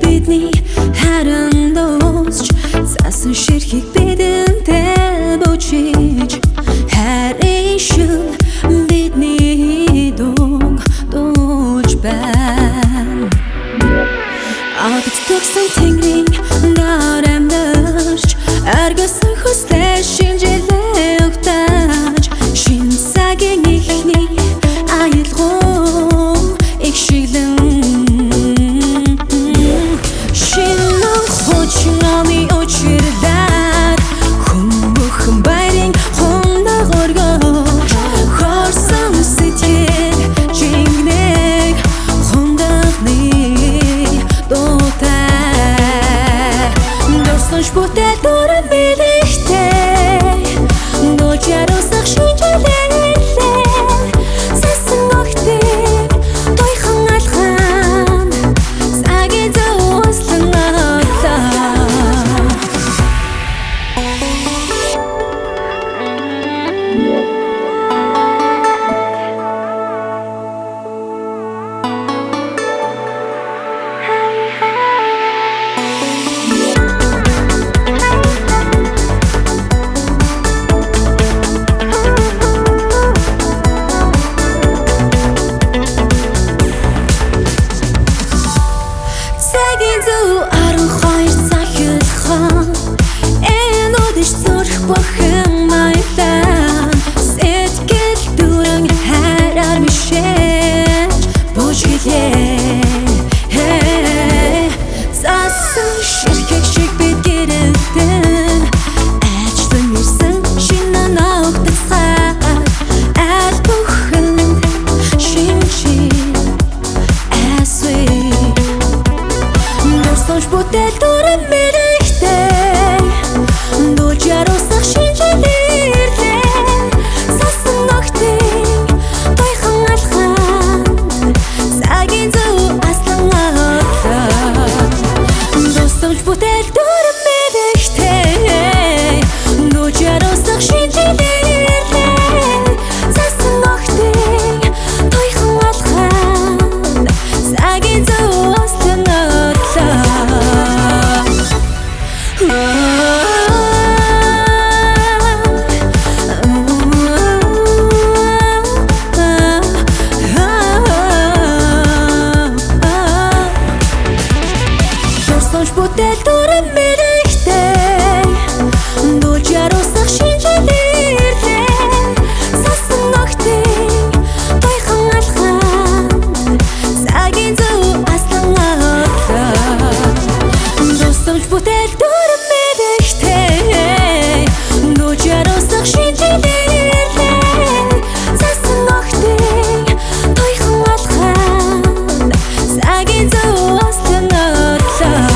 Бидний харин дуусч засан ширхэг бидэнтэй бүжиж харин шин бидний дууг дуулж байна. Авд төгсөн тэнгэрийн нар амьдарч аргасан хүслээ шинжилээ өгтаж шин цагийн ихний аялгуу их шиглэн Чимами очирлаад хүмүүхэн байрын хондоо горгож хорсон сэтгэл жигнэг хондоны дуутай дурсамж бүтээл дуран билэгтэй дуулж ярусах шинжилээлээ сасан огтыг тойхон алхан цагийн зөөслөн Бүтээл дуран мэрэгтэй дуулж ярусах шинжилээлээ сасан огтыг тойхон алхан цагийн зөв аслан атлаа дусамж бүтээл дуран мэрэгтэй дуулж ярусах шинжилээлээ сасан огтыг тойхон алхан цагийн зөв аслан Бүтээл дуран мэрэгтэй дуулж ярусах шинжилээлээ сасан огтыг тойхон алхан цагийн зөв аслан атлаа дусамж бүтээл дуран мэрэгтэй дуулж ярусах шинжилээлээ сасан огтыг тойхон алхан цагийн зөв аслан атлаа.